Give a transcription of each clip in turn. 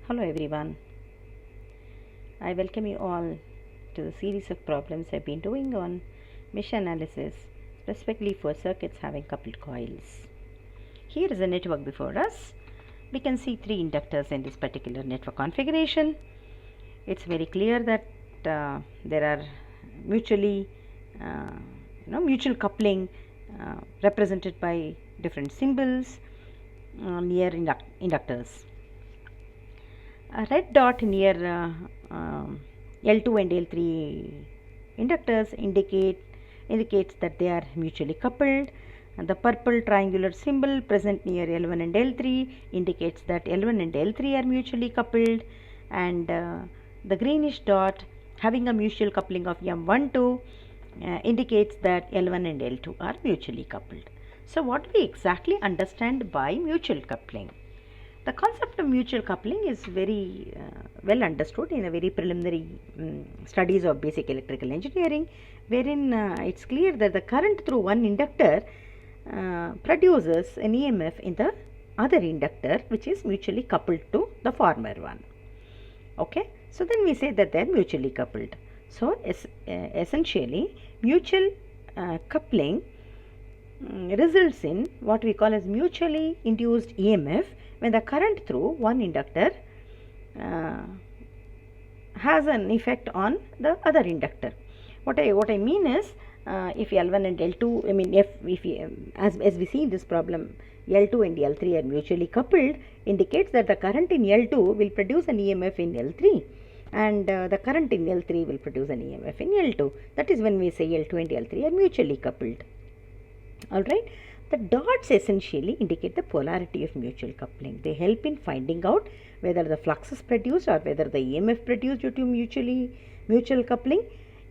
Hello everyone. I welcome you all to the series of problems I've been doing on mesh analysis, specifically for circuits having coupled coils. Here is a network before us. We can see three inductors in this particular network configuration. It's very clear that there are mutually, mutual coupling represented by different symbols near inductors. A red dot near L2 and L3 inductors indicates that they are mutually coupled, and the purple triangular symbol present near L1 and L3 indicates that L1 and L3 are mutually coupled, and the greenish dot having a mutual coupling of M12 indicates that L1 and L2 are mutually coupled. So what do we exactly understand by mutual coupling? The concept of mutual coupling is very well understood in a very preliminary studies of basic electrical engineering, wherein it's clear that the current through one inductor produces an EMF in the other inductor, which is mutually coupled to the former one. Okay, so then we say that they are mutually coupled. So essentially, mutual coupling results in what we call as mutually induced EMF when the current through one inductor has an effect on the other inductor. What I mean is, if L1 and L2, I mean if as we see in this problem, L2 and L3 are mutually coupled, indicates that the current in L2 will produce an EMF in L3, and the current in L3 will produce an EMF in L2. That is when we say L2 and L3 are mutually coupled. Alright, the dots essentially indicate the polarity of mutual coupling. They help in finding out whether the flux is produced or whether the EMF produced due to mutual coupling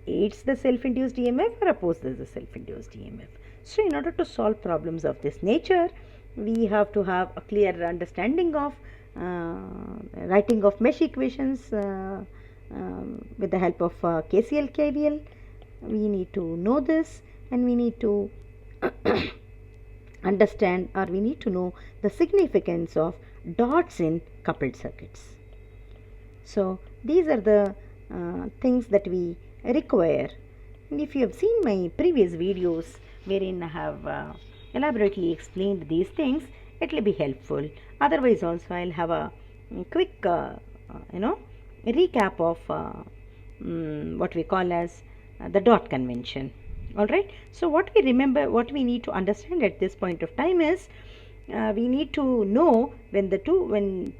aids the self-induced EMF or opposes the self-induced EMF. So in order to solve problems of this nature, we have to have a clear understanding of writing of mesh equations with the help of KCL, KVL. We need to know this, and we need to understand, or we need to know the significance of dots in coupled circuits. So these are the things that we require. And if you have seen my previous videos wherein I have elaborately explained these things, it will be helpful. Otherwise also I will have a quick recap of what we call as the dot convention. Alright, so what we need to understand at this point of time is, we need to know when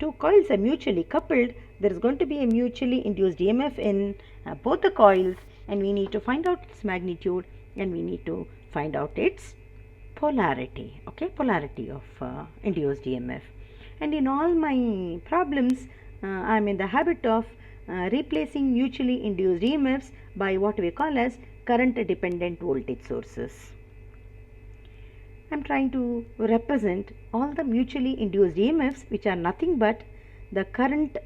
two coils are mutually coupled, there is going to be a mutually induced EMF in both the coils, and we need to find out its magnitude, and we need to find out its polarity. Okay, polarity of induced EMF. And in all my problems, I am in the habit of replacing mutually induced EMFs by what we call as current dependent voltage sources. I am trying to represent all the mutually induced EMFs, which are nothing but the current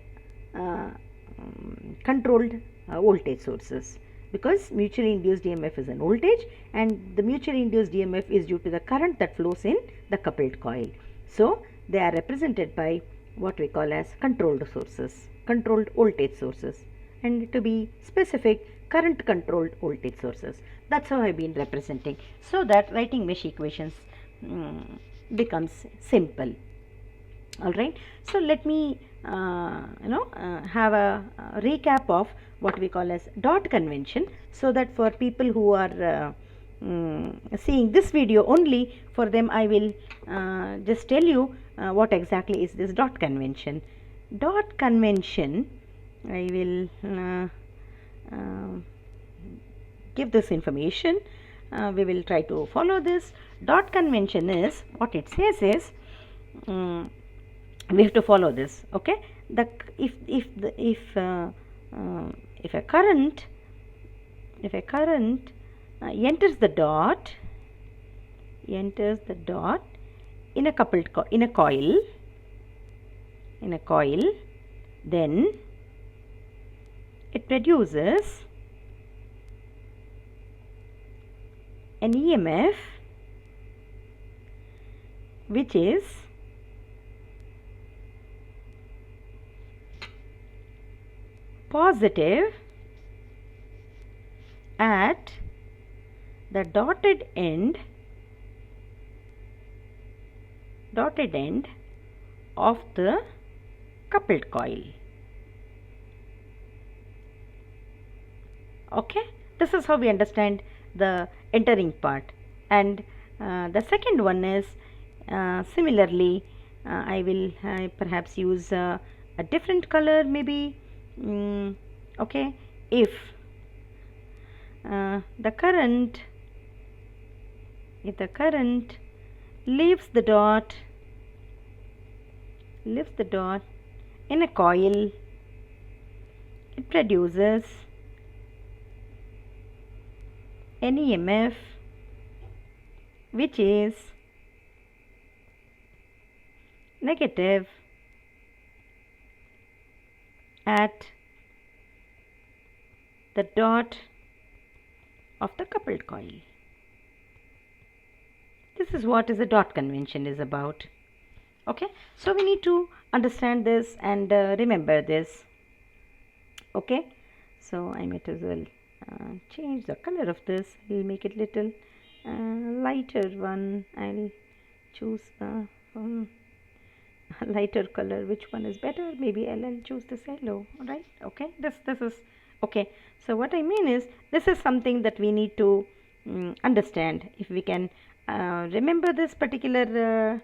controlled voltage sources, because mutually induced EMF is an voltage and the mutually induced EMF is due to the current that flows in the coupled coil. So they are represented by what we call as controlled sources, controlled voltage sources, and to be specific, current controlled voltage sources. That's how I've been representing, so that writing mesh equations becomes simple. Alright, so let me have a recap of what we call as dot convention, so that for people who are seeing this video only, for them I will just tell you what exactly is this dot convention. Dot convention, I will give this information. We will try to follow this. Dot convention is, what it says is, we have to follow this. Okay, if a current enters the dot in a coupled coil, then it produces an EMF which is positive at the dotted end of the coupled coil. Okay, this is how we understand the entering part. And the second one is similarly, I will perhaps use a different color maybe. Okay, if the current leaves the dot in a coil, it produces an EMF which is negative at the dot of the coupled coil. This is what is a dot convention is about. Okay, so we need to understand this and remember this. Okay, so I might as well change the color of this. I'll make it little lighter one. I'll choose a lighter color. Which one is better? Maybe I'll choose this yellow. Alright, okay, this is okay. So what I mean is, this is something that we need to understand. If we can remember this particular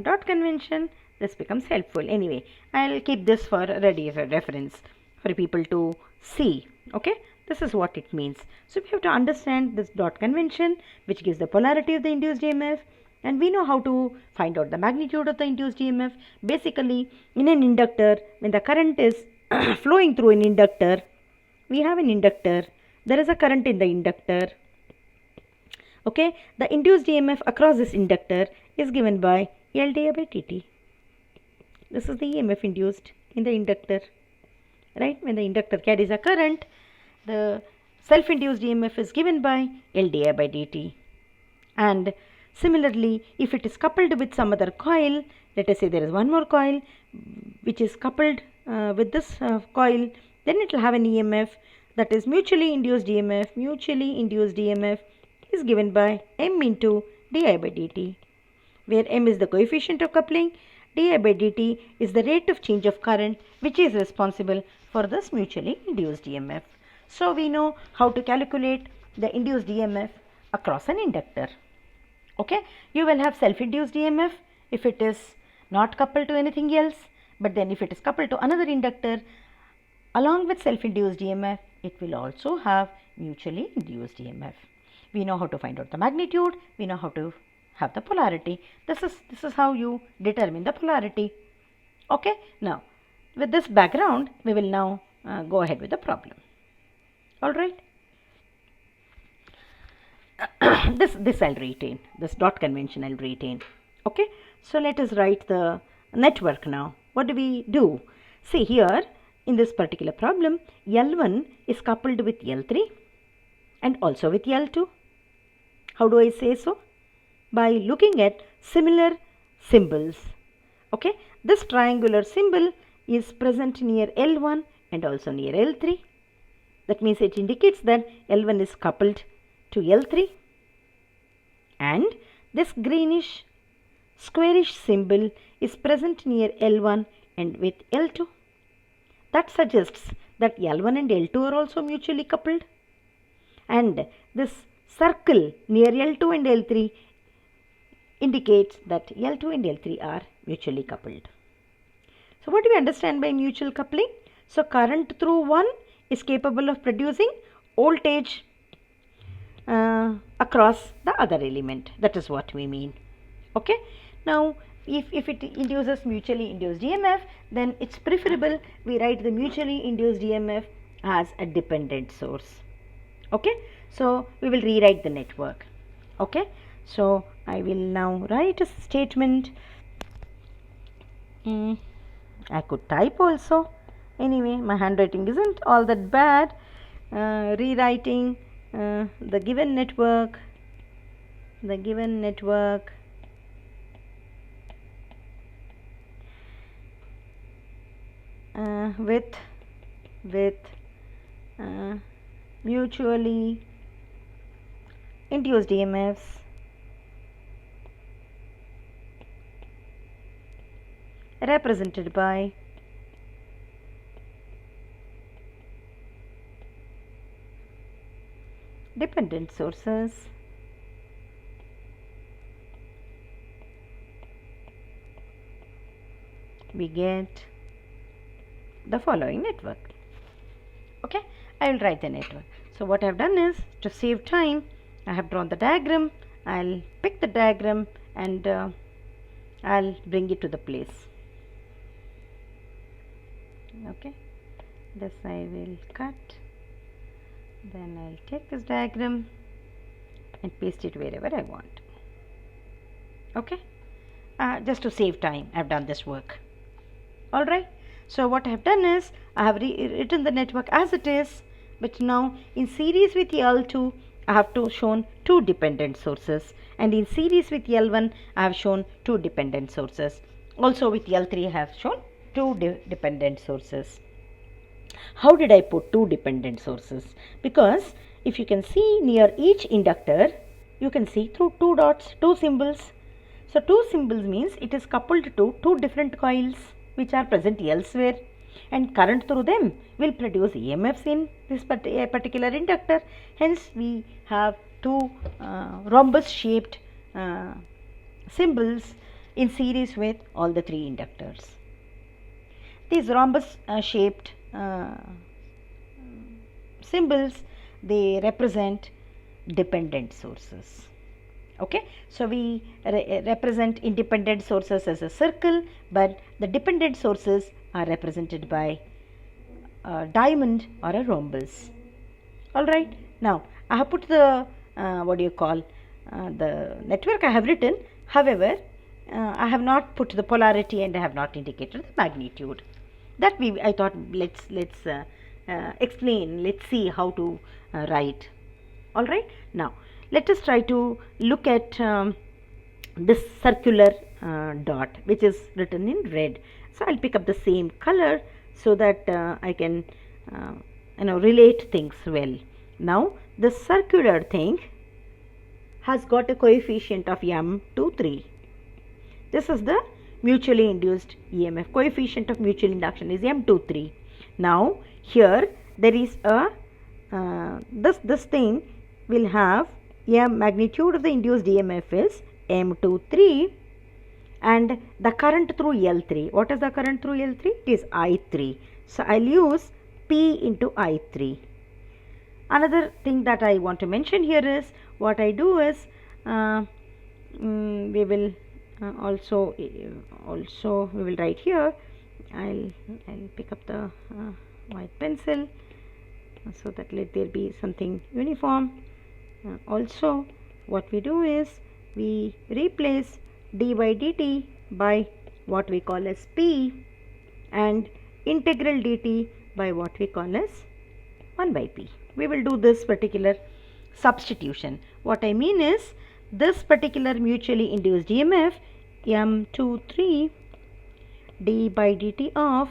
dot convention, this becomes helpful. Anyway, I'll keep this for ready as a reference for people to see. Okay, this is what it means. So we have to understand this dot convention, which gives the polarity of the induced EMF, and we know how to find out the magnitude of the induced EMF. Basically, in an inductor, when the current is flowing through an inductor, we have an inductor, there is a current in the inductor. Okay, the induced EMF across this inductor is given by L di by dt. This is the EMF induced in the inductor, right? When the inductor carries a current, the self-induced EMF is given by L di by dt. And similarly, if it is coupled with some other coil, let us say there is one more coil which is coupled with this coil, then it will have an EMF that is mutually induced EMF. Mutually induced EMF is given by M into di by dt, where M is the coefficient of coupling, di by dt is the rate of change of current which is responsible for this mutually induced EMF. So we know how to calculate the induced EMF across an inductor. Okay, you will have self-induced EMF if it is not coupled to anything else, but then if it is coupled to another inductor, along with self-induced EMF, it will also have mutually induced EMF. We know how to find out the magnitude, we know how to have the polarity. This is how you determine the polarity. Okay, now with this background, we will now go ahead with the problem. All right. this I'll retain, this dot convention I'll retain. Okay, so let us write the network now. What do we do? See here, in this particular problem, L1 is coupled with L3 and also with L2. How do I say so? By looking at similar symbols. Okay, this triangular symbol is present near L1 and also near L3. That means it indicates that L1 is coupled to L3, and this greenish squarish symbol is present near L1 and with L2. That suggests that L1 and L2 are also mutually coupled, and this circle near L2 and L3 indicates that L2 and L3 are mutually coupled. So what do we understand by mutual coupling? So current through one is capable of producing voltage across the other element. That is what we mean. Okay. Now if it induces mutually induced EMF, then it's preferable we write the mutually induced EMF as a dependent source. Okay. So we will rewrite the network. Okay. So I will now write a statement. I could type also. Anyway, my handwriting isn't all that bad. Rewriting the given network with with uh, mutually induced EMFs represented by dependent sources we get the following network. Okay, I will write the network. So what I have done is, to save time, I have drawn the diagram. I'll pick the diagram and I'll bring it to the place. Okay, this I will cut, then I'll take this diagram and paste it wherever I want. Okay, just to save time, I have done this work. Alright, so what I have done is, I have written the network as it is, but now in series with L2 I have shown two dependent sources, and in series with L1 I have shown two dependent sources. Also with L3 I have shown two dependent sources. How did I put two dependent sources? Because if you can see near each inductor, you can see through two dots, two symbols. So two symbols means it is coupled to two different coils which are present elsewhere, and current through them will produce EMFs in this particular inductor. Hence we have two rhombus shaped symbols in series with all the three inductors. These rhombus shaped symbols, they represent dependent sources. Okay, so we represent independent sources as a circle, but the dependent sources are represented by a diamond or a rhombus. Alright, now I have put the the network I have written. However, I have not put the polarity and I have not indicated the magnitude. That I thought let's explain, let's see how to write. Alright, now let us try to look at this circular dot which is written in red. So I'll pick up the same color so that I can relate things well. Now this circular thing has got a coefficient of M23. This is the mutually induced EMF. Coefficient of mutual induction is M23. Now here there is a this thing will have magnitude of the induced EMF is M23, and the current through L3. What is the current through L3? It is I3. So I'll use P into I3. Another thing that I want to mention here is, what I do is we will also we will write here. I'll pick up the white pencil so that let there be something uniform. Also what we do is we replace d by dt by what we call as p, and integral dt by what we call as 1 by p. We will do this particular substitution. What I mean is, this particular mutually induced EMF M23 d by dt of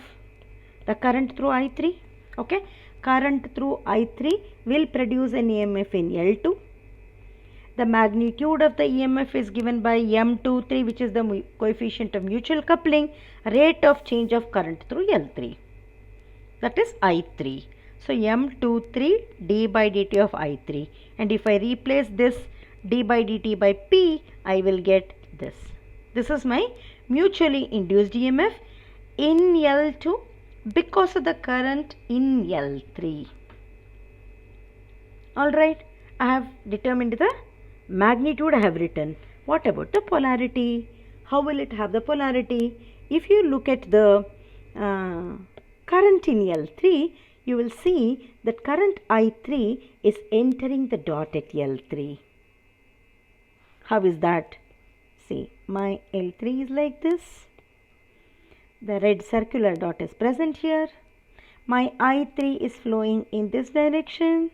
the current through I3. Okay, current through I3 will produce an EMF in L2. The magnitude of the EMF is given by M23, which is the coefficient of mutual coupling, rate of change of current through L3, that is I3. So M23 d by dt of I3, and if I replace this d by dt by p, I will get this. This is my mutually induced EMF in L2 because of the current in L3. Alright, I have determined the magnitude I have written. What about the polarity? How will it have the polarity? If you look at the current in L3, you will see that current I3 is entering the dot at L3. How is that? See, my L3 is like this. The red circular dot is present here. My I3 is flowing in this direction.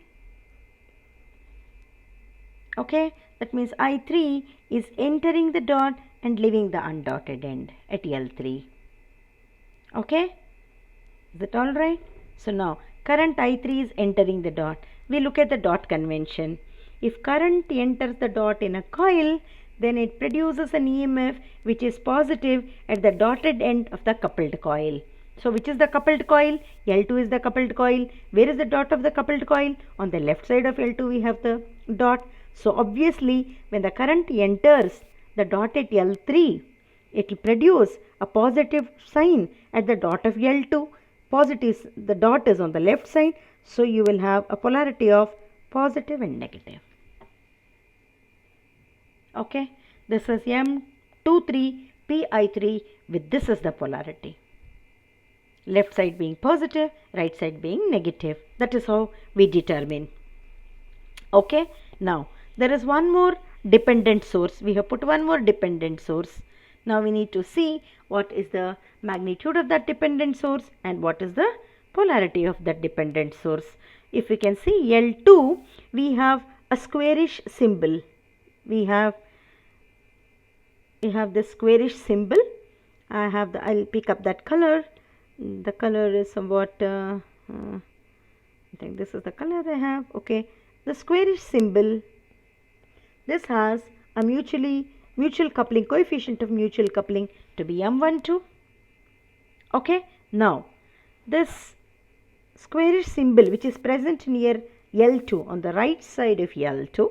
Okay, that means I3 is entering the dot and leaving the undotted end at L3. Okay, is it all right? So now current I3 is entering the dot. We look at the dot convention. If current enters the dot in a coil, then it produces an EMF which is positive at the dotted end of the coupled coil. So which is the coupled coil? L2 is the coupled coil. Where is the dot of the coupled coil? On the left side of L2 we have the dot. So obviously when the current enters the dot at L3, it will produce a positive sign at the dot of L2. Positive, the dot is on the left side, so you will have a polarity of positive and negative. Okay, this is M23 Pi3 with this is the polarity. Left side being positive, right side being negative. That is how we determine. Okay, now there is one more dependent source. We have put one more dependent source. Now we need to see what is the magnitude of that dependent source and what is the polarity of that dependent source. If we can see L2, we have a squarish symbol. We have this squarish symbol. I'll pick up that color. The color is somewhat, I think this is the color I have. Okay, the squarish symbol. This has a mutual coupling, coefficient of mutual coupling to be M12. Okay, now this squarish symbol which is present near L2 on the right side of L2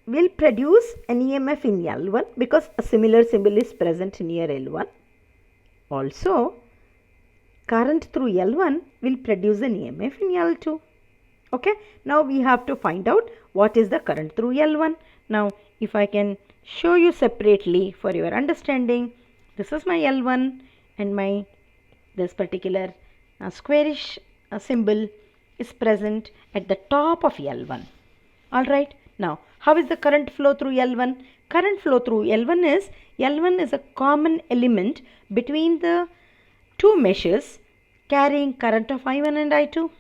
will produce an EMF in L1 because a similar symbol is present near L1. Also, current through L1 will produce an EMF in L2. Okay, now we have to find out what is the current through L1. Now, if I can show you separately for your understanding, this is my L1 and this particular squarish symbol is present at the top of L1. Alright, now how is the current flow through L1? Current flow through L1 is a common element between the two meshes carrying current of I1 and I2.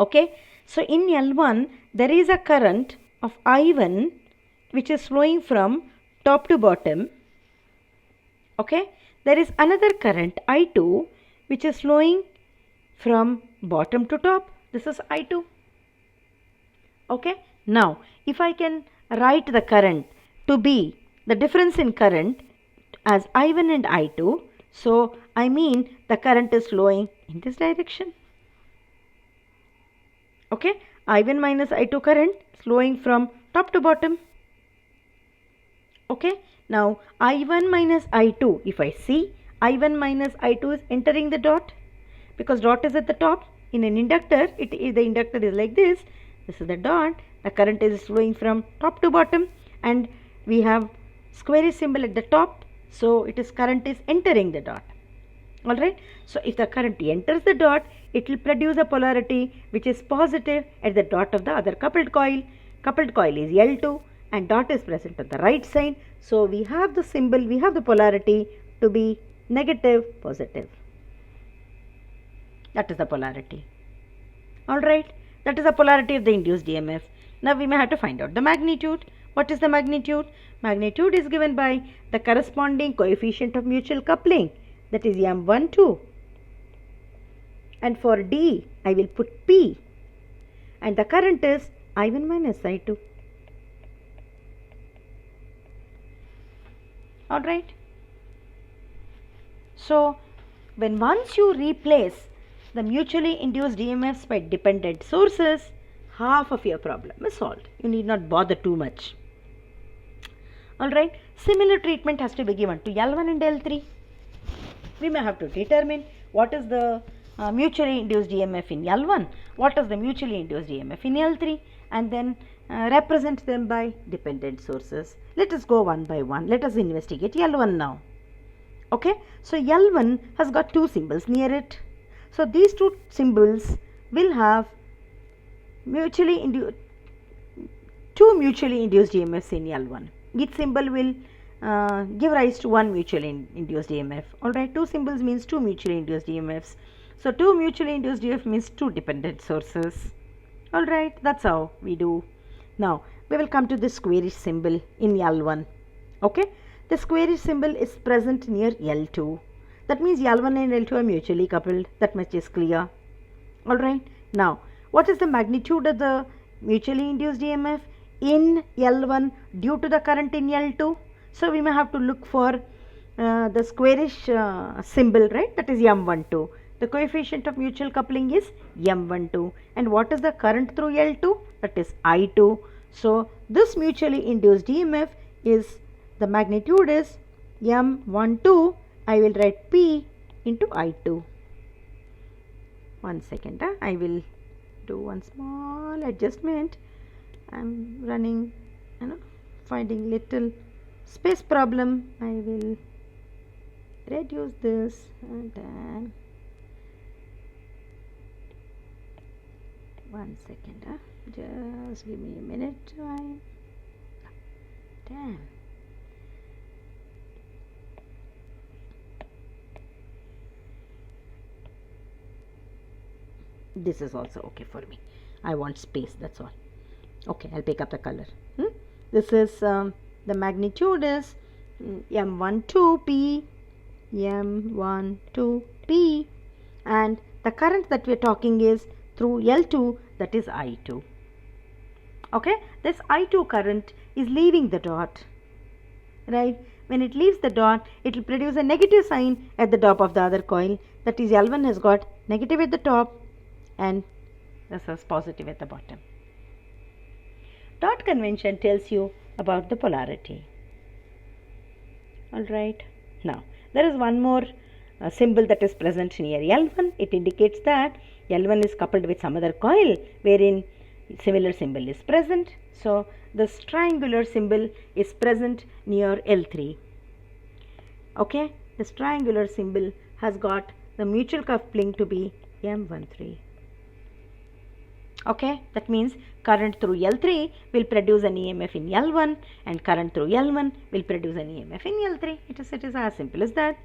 Okay, so in L1 there is a current of I1 which is flowing from top to bottom. Okay, there is another current I2 which is flowing from bottom to top. This is I2. Okay, now if I can write the current to be the difference in current as I1 and I2, so I mean the current is flowing in this direction. Okay, I1 minus I2 current flowing from top to bottom. Okay, now I1 minus I2, if I see I1 minus I2 is entering the dot because dot is at the top. In an inductor, the inductor is like this. This is the dot. The current is flowing from top to bottom and we have squarish symbol at the top. So it is current is entering the dot. Alright, so if the current enters the dot, it will produce a polarity which is positive at the dot of the other coupled coil. Coupled coil is L2 and dot is present at the right side. So we have the symbol, we have the polarity to be negative, positive. That is the polarity. Alright, that is the polarity of the induced EMF. Now we may have to find out the magnitude. What is the magnitude? Magnitude is given by the corresponding coefficient of mutual coupling, that is M12. And for D, I will put P. And the current is I1 minus I2. Alright. So, once you replace the mutually induced EMFs by dependent sources, half of your problem is solved. You need not bother too much. Alright. Similar treatment has to be given to L1 and L3. We may have to determine what is the mutually induced EMF in L1, what is the mutually induced EMF in L3, and then represent them by dependent sources. Let us go one by one. Let us investigate L1 now. Okay, so L1 has got two symbols near it. So these two symbols will have two mutually induced EMFs in L1. Each symbol will give rise to one mutually induced EMF. Alright, two symbols means two mutually induced EMFs. So two mutually induced EMF means two dependent sources. Alright, that's how we do. Now we will come to the squarish symbol in L1. Okay, the squarish symbol is present near L2. That means L1 and L2 are mutually coupled. That much is clear. Alright. Now, what is the magnitude of the mutually induced EMF in L1 due to the current in L2? So, we may have to look for the squarish symbol, right? That is M12. The coefficient of mutual coupling is M12. And what is the current through L2? That is I2. So, this mutually induced EMF is, the magnitude is M12. I will write P into I2. 1 second, I will do one small adjustment. I am running, finding little space problem. I will reduce this and then 1 second, just give me a minute. Damn. This is also okay for me. I want space, that's all. Okay, I'll pick up the color. This is the magnitude is M12P, M12P, and the current that we are talking is through L2, that is I2. Okay, this I2 current is leaving the dot, right? When it leaves the dot, it will produce a negative sign at the top of the other coil. That is, L1 has got negative at the top and this is positive at the bottom. Dot convention tells you about the polarity. Alright, now there is one more symbol that is present near L1. It indicates that L1 is coupled with some other coil wherein similar symbol is present. So, this triangular symbol is present near L3. Okay, this triangular symbol has got the mutual coupling to be M13. Okay, that means current through L3 will produce an EMF in L1 and current through L1 will produce an EMF in L3. It is as simple as that.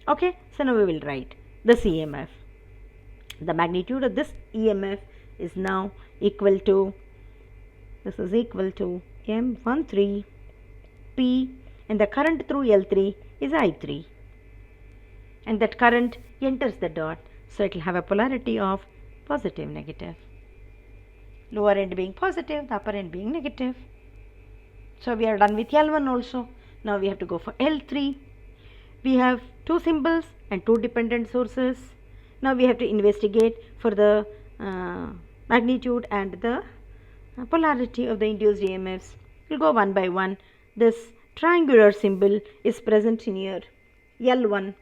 Okay, so now we will write this EMF. The magnitude of this EMF is now equal to, this is equal to M13 P, and the current through L3 is I3, and that current enters the dot, so it will have a polarity of positive negative. Lower end being positive, the upper end being negative. So we are done with L1 also. Now we have to go for L3. We have two symbols and two dependent sources. Now we have to investigate for the magnitude and the polarity of the induced EMFs. We'll go one by one. This triangular symbol is present near L1.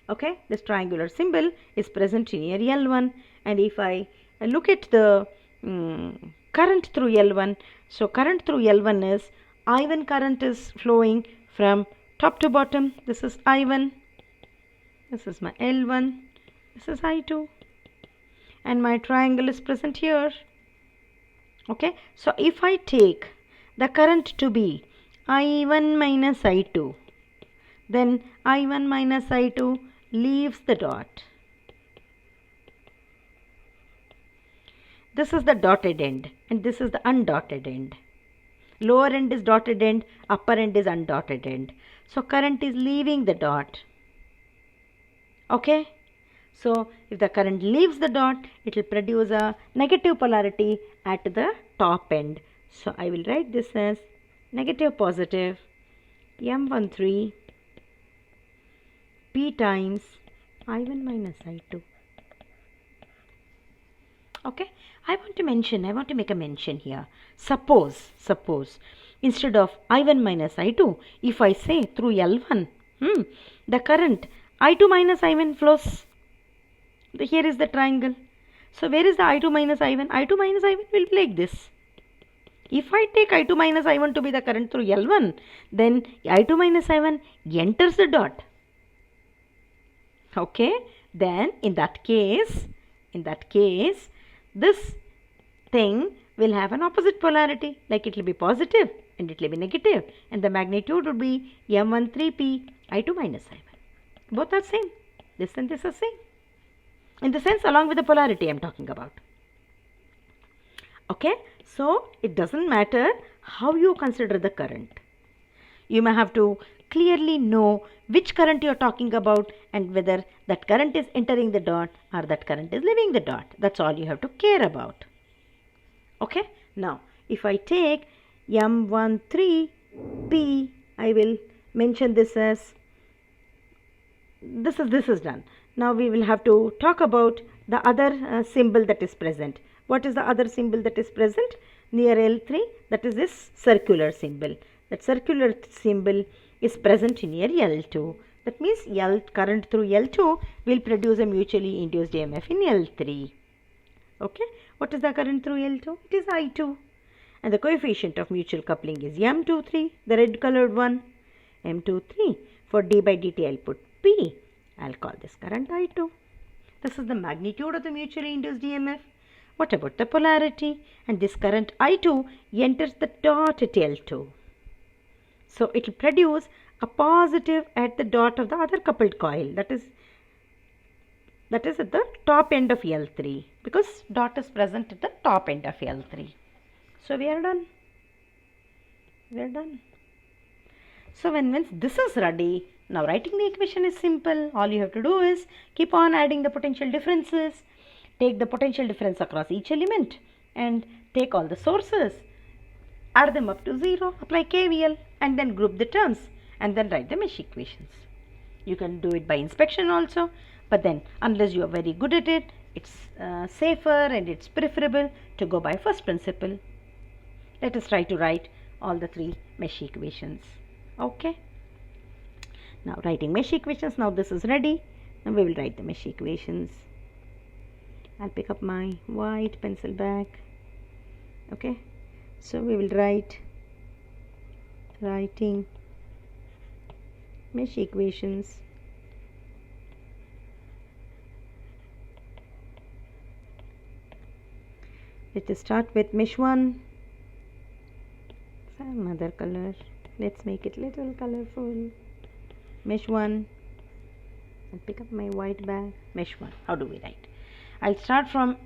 Okay, this triangular symbol is present near L1, and if I look at the current through L1, so current through L1 is I1 current is flowing from top to bottom. This is I1, this is my L1, this is I2, and my triangle is present here. Okay, so if I take the current to be I1 minus I2, then I1 minus I2 leaves the dot. This is the dotted end and this is the undotted end. Lower end is dotted end, upper end is undotted end. So current is leaving the dot. Okay, so if the current leaves the dot, it will produce a negative polarity at the top end. So I will write this as negative positive M13 P times I1 minus I2. Okay, I want to make a mention here. Suppose instead of I1 minus I2, if I say through L1, the current I2 minus I1 flows. Here is the triangle. So where is the I2 minus I1? I2 minus I1 will be like this. If I take I2 minus I1 to be the current through L1, then I2 minus I1 enters the dot. Okay, then in that case, this thing will have an opposite polarity, like it will be positive and it will be negative, and the magnitude would be M13P I2 minus I1. Both are same. This and this are same. In the sense, along with the polarity I am talking about. Okay, so it doesn't matter how you consider the current. You may have to clearly know which current you are talking about and whether that current is entering the dot or that current is leaving the dot. That's all you have to care about. Okay, now if I take M13P, I will mention this as this is done. Now we will have to talk about the other symbol that is present. What is the other symbol that is present near L3? That is this circular symbol. That circular symbol is present near L2. That means current through L2 will produce a mutually induced EMF in L3. Okay, what is the current through L2? It is I2. And the coefficient of mutual coupling is M23, the red colored one. M23. For d by dt, I'll put P. I'll call this current I2. This is the magnitude of the mutually induced EMF. What about the polarity? And this current I2 enters the dot at L2. So it will produce a positive at the dot of the other coupled coil. That is at the top end of L3, because dot is present at the top end of L3. So we are done. So once this is ready, now writing the equation is simple. All you have to do is keep on adding the potential differences, take the potential difference across each element and take all the sources, add them up to 0, apply KVL and then group the terms and then write the mesh equations. You can do it by inspection also, but then unless you are very good at it, it's safer and it's preferable to go by first principle. Let us try to write all the 3 mesh equations. Okay. Now writing mesh equations. Now this is ready. Now we will write the mesh equations. I'll pick up my white pencil back. Okay. So we will writing mesh equations. Let us start with mesh 1. Some other color. Let's make it little colorful. Mesh 1. I'll pick up my white bag. Mesh 1. How do we write? I'll start from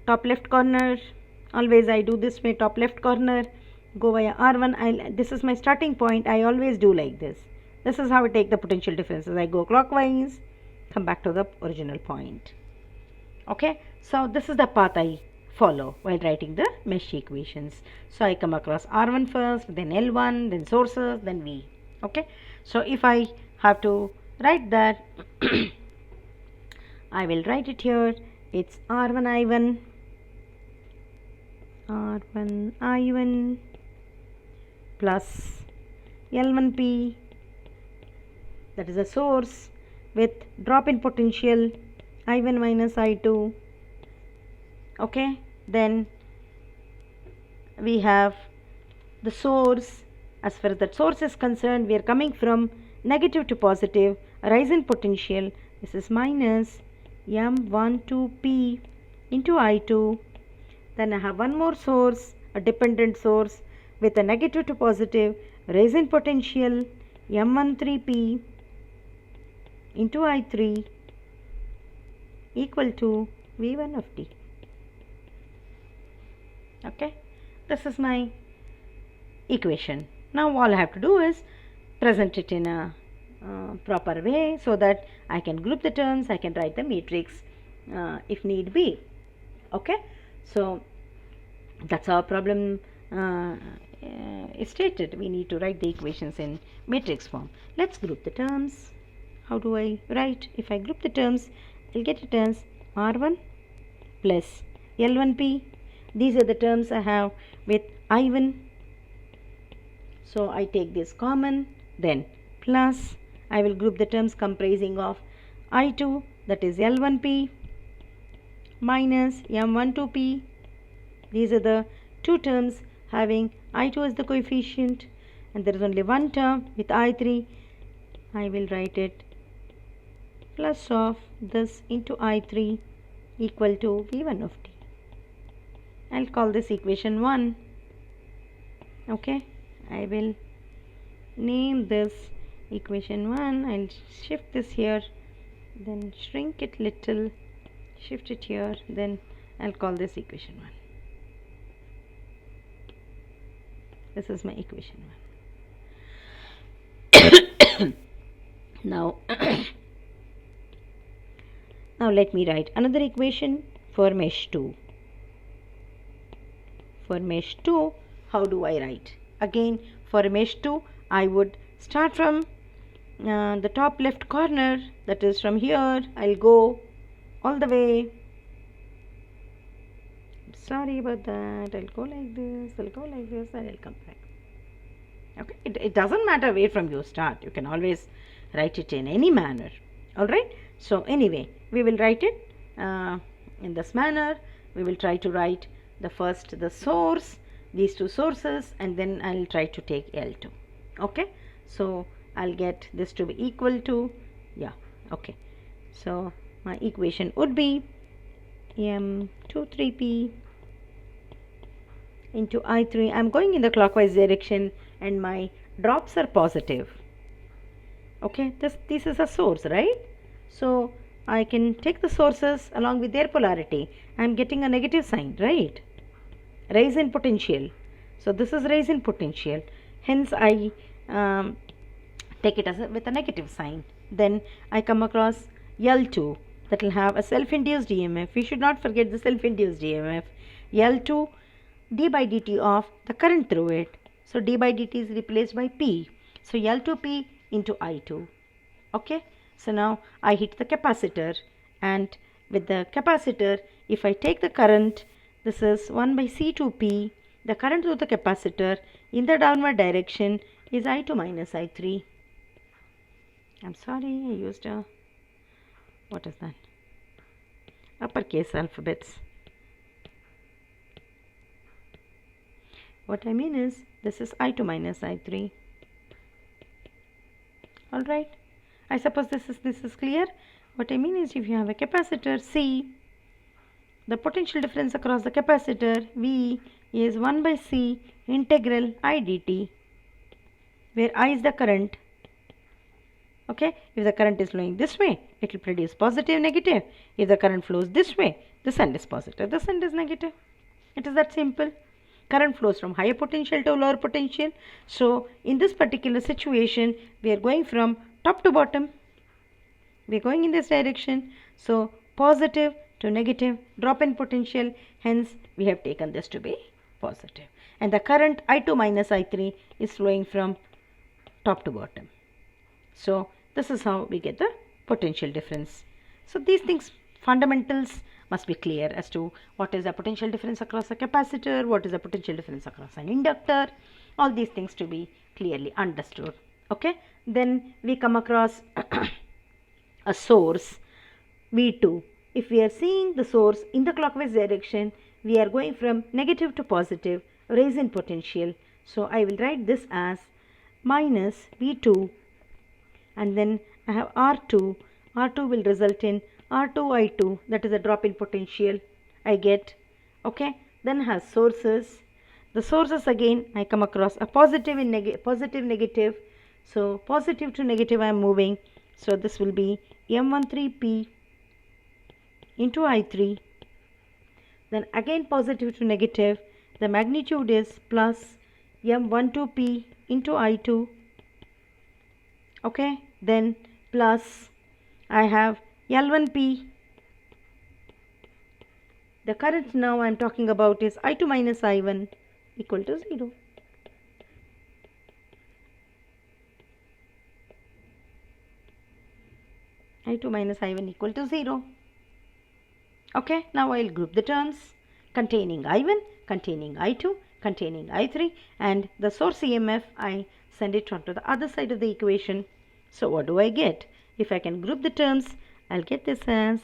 top left corner. Always I do this way, top left corner. Go via R1. This is my starting point. I always do like this. This is how I take the potential differences. I go clockwise, come back to the original point. Okay. So this is the path I follow while writing the mesh equations. So I come across R1 first, then L1, then sources, then V. Okay. So if I have to write that, I will write it here. It's R1I1 plus L1P, that is a source with drop in potential I1 minus I2. Okay, then we have the source. As far as that source is concerned, we are coming from negative to positive, a rise in potential. This is minus M12P into I2. Then I have one more source, a dependent source with a negative to positive, rise in potential M13P into I3 equal to V1 of t. Okay, this is my equation. Now all I have to do is present it in a proper way so that I can group the terms, I can write the matrix if need be. Okay, so that's our problem is stated. We need to write the equations in matrix form. Let's group the terms. How do I write? If I group the terms, I'll get it as R1 plus L1P. These are the terms I have with I1. So I take this common, then plus I will group the terms comprising of I2, that is L1P, minus M12P. These are the two terms having I2 as the coefficient, and there is only one term with I3. I will write it plus of this into I3 equal to V1 of t. I'll call this equation 1. Okay, I will name this equation 1. I'll shift this here, then shrink it little, shift it here, then I'll call this equation 1. This is my equation 1. Now, now let me write another equation for mesh 2. For mesh 2, how do I write? Again, for mesh 2, I would start from the top left corner, that is from here. I'll go all the way. Sorry about that. I'll go like this, I'll go like this, and I'll come back. Okay, it doesn't matter where from you start. You can always write it in any manner. Alright, so anyway, we will write it in this manner. We will try to write the source, these two sources, and then I'll try to take L2. Okay, so I'll get this to be equal to, yeah, okay. So my equation would be M23P into I3. I'm going in the clockwise direction and my drops are positive. Okay, this is a source, right? So I can take the sources along with their polarity. I'm getting a negative sign, right? Rise in potential. So this is rise in potential. Hence I take it as with a negative sign. Then I come across L2, that will have a self-induced EMF. We should not forget the self-induced EMF. L2 d by dt of the current through it. So d by dt is replaced by P. So L2P into I2. Okay. So now I hit the capacitor, and with the capacitor, if I take the current, this is 1 by C2P. The current through the capacitor in the downward direction is I2 minus I3. I'm sorry, I used a, what is that? Uppercase alphabets. What I mean is, this is I2 minus I3. Alright, I suppose this is clear. What I mean is, if you have a capacitor C, the potential difference across the capacitor V is 1 by C integral I dt, where I is the current. Okay, if the current is flowing this way, it will produce positive, negative. If the current flows this way, this end is positive, this end is negative. It is that simple. Current flows from higher potential to lower potential. So in this particular situation, we are going from top to bottom. We are going in this direction. So positive to negative, drop in potential. Hence we have taken this to be positive. And the current I2 minus I3 is flowing from top to bottom. So this is how we get the potential difference. So these things, fundamentals, must be clear as to what is the potential difference across a capacitor, what is the potential difference across an inductor, all these things to be clearly understood. Okay, then we come across a source V2. If we are seeing the source in the clockwise direction, we are going from negative to positive, rise in potential. So I will write this as minus V2, and then I have R2. R2 will result in R2I2, that is a drop in potential I get. Okay, then has sources. The sources again, I come across a positive in positive, negative. So positive to negative I am moving. So this will be M13P into I3. Then again positive to negative. The magnitude is plus M12P into I2. Okay, then plus I have L1P. The current now I am talking about is I2 minus I1 equal to 0. I2 minus I1 equal to 0. Okay, now I will group the terms containing I1, containing I2, containing I3, and the source EMF I send it onto the other side of the equation. So what do I get? If I can group the terms, I'll get this as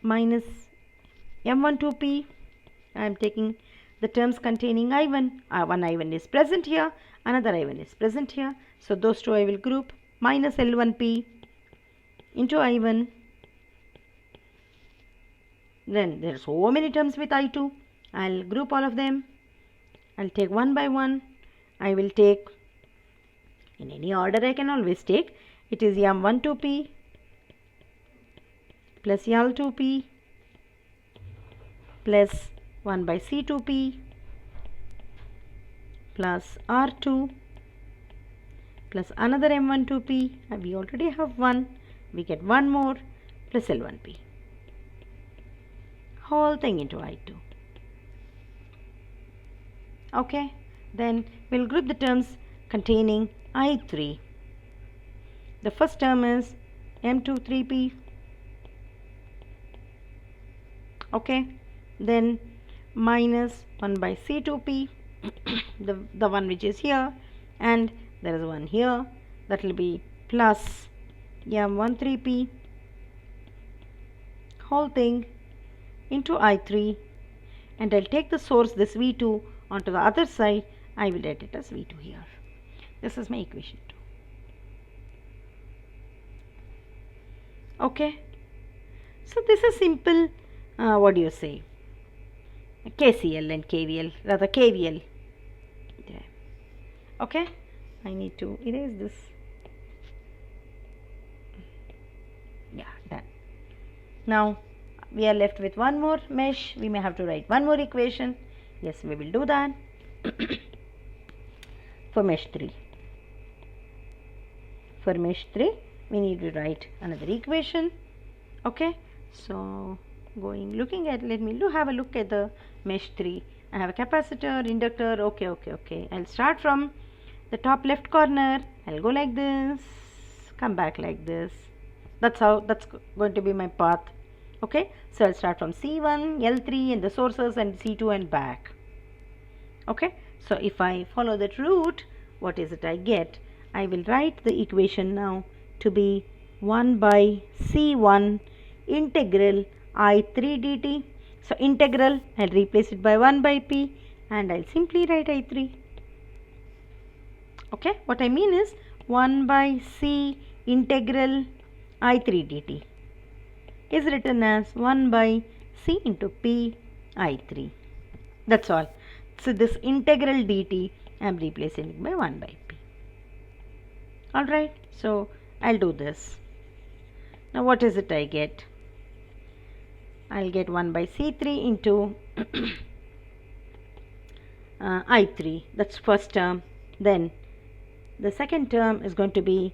minus M12P. I am taking the terms containing I1. One I1 is present here, another I1 is present here. So those two I will group, minus L1P into I1. Then there are so many terms with I2. I'll group all of them. I'll take one by one. I will take, in any order I can always take. It is M12P plus L2P plus 1 by C2P plus R2 plus another M12P, we already have one, we get one more, plus L1P. Whole thing into I2. Okay, then we'll group the terms containing I3. The first term is M23P. Okay, then minus 1 by C2P, the one which is here, and there is one here, that will be plus M13P, whole thing into I3, and I'll take the source, this V2, onto the other side. I will write it as V2 here. This is my equation 2. Okay, so this is simple, what do you say, KCL and KVL, rather KVL. Yeah. Okay, I need to erase this. Yeah, done. Now we are left with one more mesh. We may have to write one more equation. Yes, we will do that. For mesh 3. For mesh 3, we need to write another equation. Okay, so looking at, let me have a look at the mesh 3. I have a capacitor, inductor. Okay. I'll start from the top left corner. I'll go like this, come back like this. That's going to be my path. Okay, so I'll start from C1, L3 and the sources, and C2 and back. Okay, so if I follow that route, what is it I get? I will write the equation now to be 1 by C1 integral I3 dt. So integral, I'll replace it by 1 by P, and I'll simply write I3. Okay, what I mean is 1 by C integral I3 dt is written as 1 by C into P I3. That's all. So this integral dt I am replacing it by 1 by P. Alright, so I'll do this. Now what is it I get? I'll get 1 by C3 into I3. That's first term. Then the second term is going to be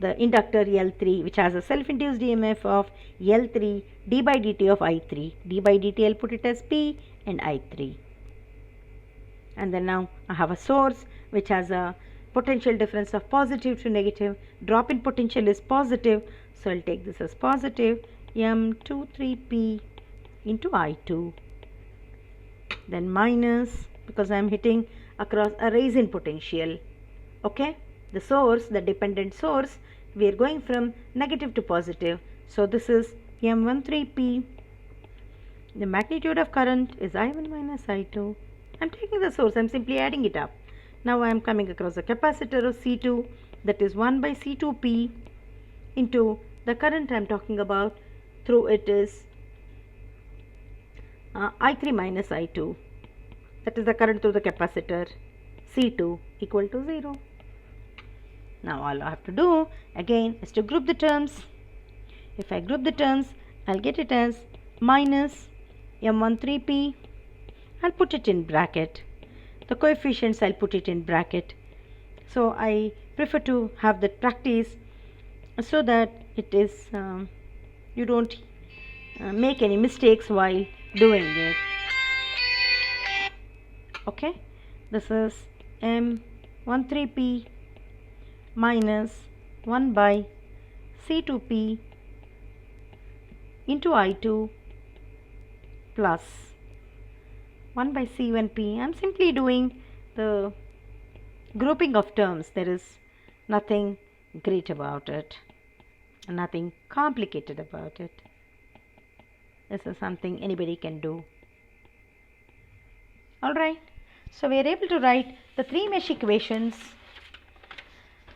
the inductor L3, which has a self-induced EMF of L3 d by dt of I3. D by dt, I'll put it as P and I3. And then now I have a source which has a potential difference of positive to negative. Drop in potential is positive, so I'll take this as positive, M23P into I2. Then minus, because I am hitting across a raise in potential. Okay, the source, the dependent source, we are going from negative to positive. So this is M13P. The magnitude of current is I1 minus I2. I am taking the source, I am simply adding it up. Now I am coming across a capacitor of C2, that is 1 by C2P into the current I am talking about through it is I3 minus I2. That is the current through the capacitor, C2 equal to 0. Now all I have to do again is to group the terms. If I group the terms, I'll get it as minus M13P. I'll put it in bracket. The coefficients, I'll put it in bracket. So I prefer to have that practice so that it is you don't make any mistakes while doing it. Okay, this is M13P minus 1 by C2P into I2 plus 1 by C1P. I am simply doing the grouping of terms. There is nothing great about it, nothing complicated about it. This is something anybody can do. Alright, so we are able to write the 3 mesh equations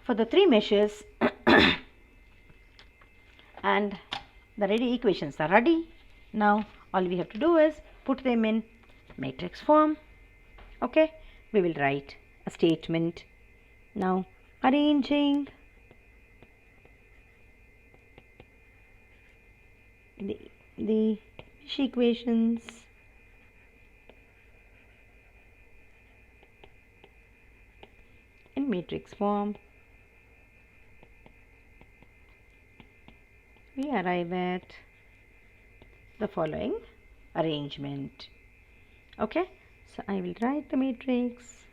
for the 3 meshes and the ready equations are ready. Now all we have to do is put them in matrix form. Okay, we will write a statement. Now arranging the mesh equations in matrix form. we arrive at the following arrangement. Okay, so I will write the matrix.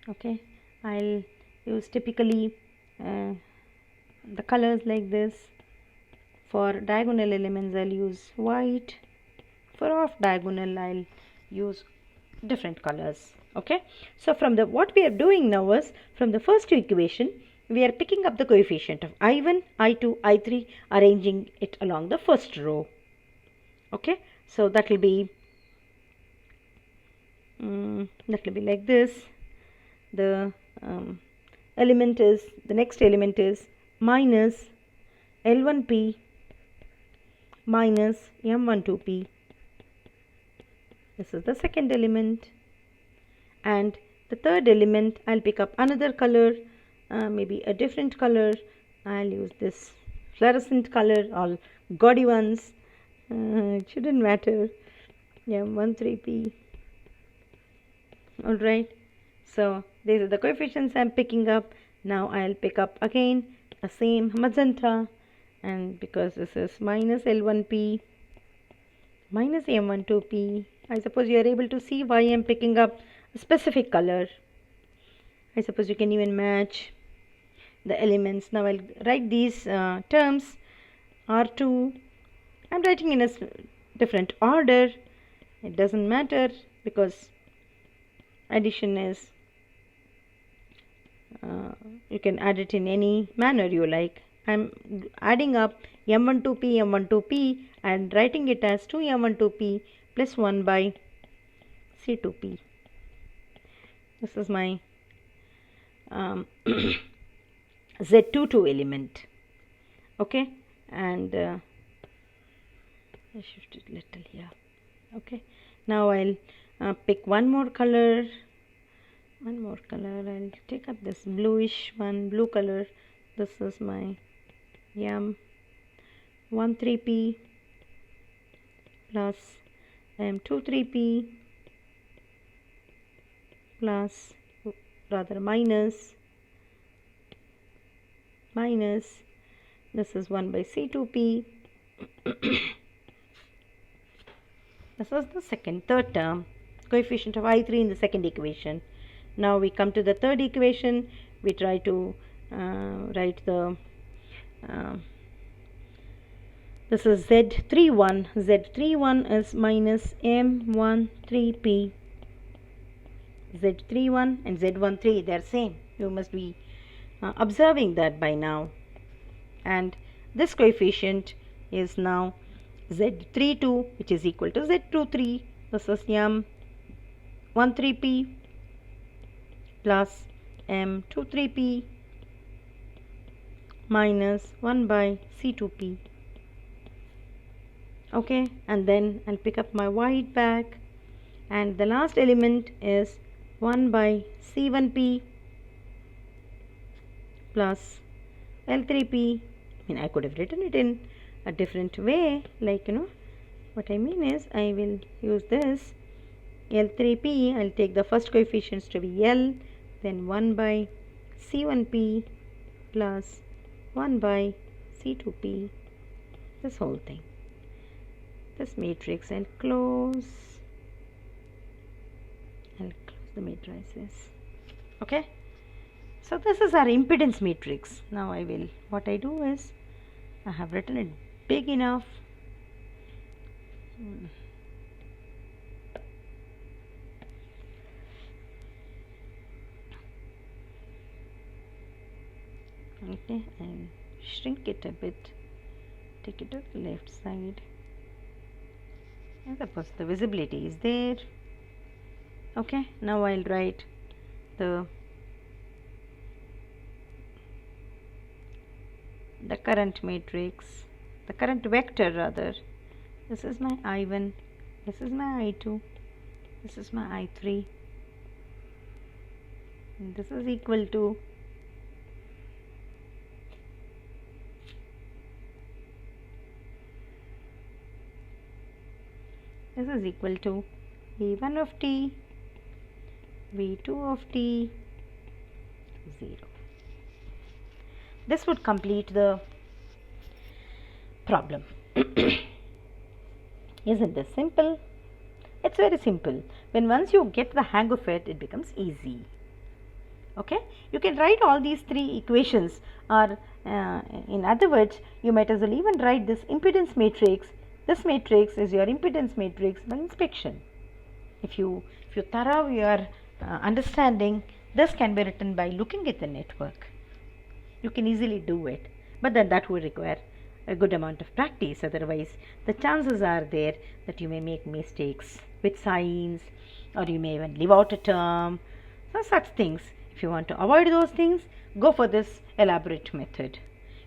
Okay, I'll use typically the colors like this. For diagonal elements I'll use white, for off diagonal I'll use different colors. Okay, so from the what we are doing now is, from the first equation we are picking up the coefficient of I1, I2, I3, arranging it along the first row. Okay, so that will be like this. The next element is minus L1p minus M12p. This is the second element. And the third element, I'll pick up another color, maybe a different color. I'll use this fluorescent color, all gaudy ones. It shouldn't matter. Yeah, 13p. Alright, so these are the coefficients I'm picking up. Now I'll pick up again the same magenta, and because this is minus L1p minus M12p, I suppose you are able to see why I'm picking up a specific color. I suppose you can even match the elements. Now I'll write these terms. R2, I'm writing in a different order. It doesn't matter because addition is, you can add it in any manner you like. I'm adding up M12p, M12p and writing it as 2M12p plus 1 by C2p. This is my Z22 element. Okay, and I shift it little here. Okay, now I'll pick one more color. I'll take up this bluish one, blue color. This is my M13p plus M23p plus, rather minus, this is 1 by C2p. This is the third term, coefficient of I3 in the second equation. Now we come to the third equation. We try to write the this is Z31. Z31 is minus M13p. Z31 and Z13, they are same. You must be observing that by now. And this coefficient is now Z32, which is equal to Z23. This is M13p plus M23p minus 1 by C2p. Okay, and then I'll pick up my white back, and the last element is 1 by C1p plus L3p. I could have written it in a different way, like, what I mean is, I will use this L3p. I'll take the first coefficients to be L, then 1 by C1p plus 1 by C2p, this whole thing, this matrix. I'll close the matrices. Okay, so this is our impedance matrix. Now what I do is, I have written it big enough. Okay, I'll shrink it a bit, take it to the left side. I suppose the visibility is there. Okay, now I'll write the current matrix, the current vector rather. This is my I1, this is my I2, this is my I3, and this is equal to V1 of t, V2 of t, 0. This would complete the problem. Isn't this simple? It's very simple. When once you get the hang of it, it becomes easy. Okay, you can write all these three equations, or in other words, you might as well even write this impedance matrix. This matrix is your impedance matrix by inspection. If you thorough your understanding, this can be written by looking at the network. You can easily do it, but then that would require a good amount of practice. Otherwise, the chances are there that you may make mistakes with signs, or you may even leave out a term, so such things. If you want to avoid those things, go for this elaborate method.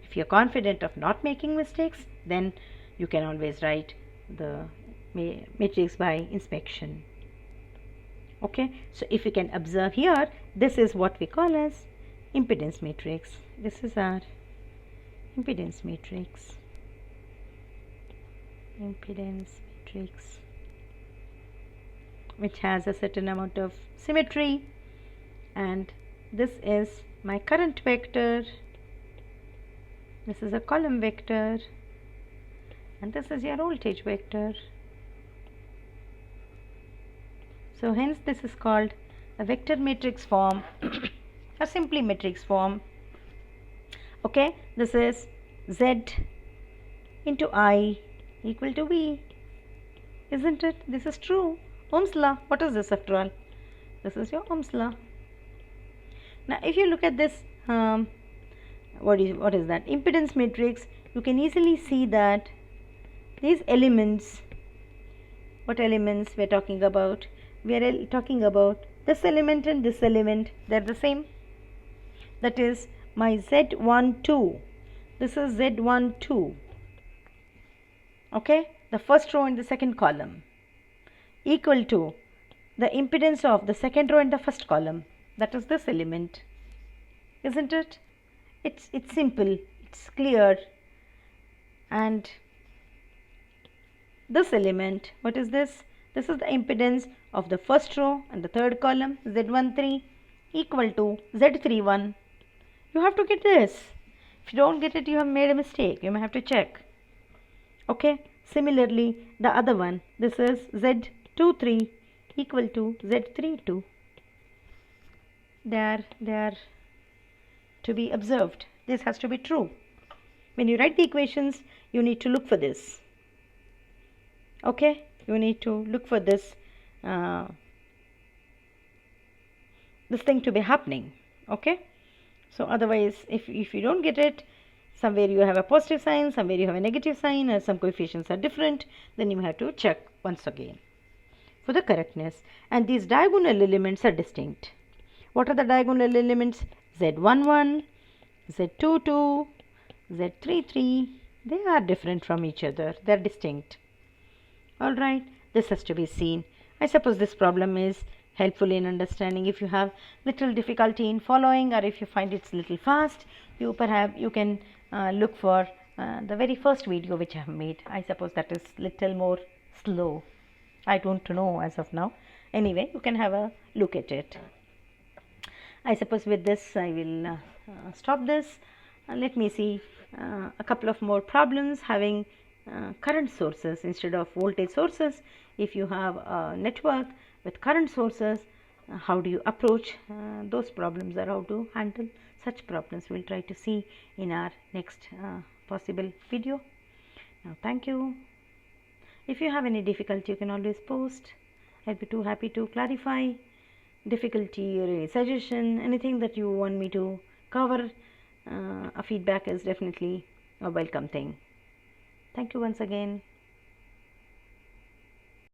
If you are confident of not making mistakes, then you can always write the matrix by inspection. Okay, so if you can observe here, this is what we call as impedance matrix. This is our impedance matrix. Impedance matrix, which has a certain amount of symmetry, and this is my current vector, this is a column vector, and this is your voltage vector. So hence this is called a vector matrix form or simply matrix form. Okay, this is Z into I equal to V, isn't it? This is true. Ohm's law. What is this after all? This is your Ohm's law. Now if you look at this, what is that impedance matrix, you can easily see that these elements, what elements we're talking about? We are talking about this element and this element. They're the same. That is my Z12. This is Z12. Okay, the first row and the second column, equal to the impedance of the second row and the first column. That is this element, isn't it? It's simple, it's clear. And this element, what is this? This is the impedance of the first row and the third column, Z13 equal to Z31. You have to get this. If you don't get it, you have made a mistake. You may have to check. Okay, similarly the other one, this is Z23 equal to Z32. They are to be observed. This has to be true. When you write the equations, you need to look for this. Okay, you need to look for this this thing to be happening. Okay, so otherwise if you don't get it, somewhere you have a positive sign, somewhere you have a negative sign, or some coefficients are different, then you have to check once again for the correctness. And these diagonal elements are distinct. What are the diagonal elements? Z11, Z22, Z33. They are different from each other. They are distinct. Alright, this has to be seen. I suppose this problem is helpful in understanding. If you have little difficulty in following, or if you find it's little fast, you can look for the very first video which I have made. I suppose that is little more slow. I don't know as of now. Anyway, you can have a look at it. I suppose with this I will stop this. Let me see a couple of more problems having current sources instead of voltage sources. If you have a network with current sources, how do you approach those problems, or how to handle such problems? We will try to see in our next possible video. Now thank you. If you have any difficulty, you can always post. I'll be too happy to clarify difficulty or any suggestion, anything that you want me to cover. A feedback is definitely a welcome thing. Thank you once again.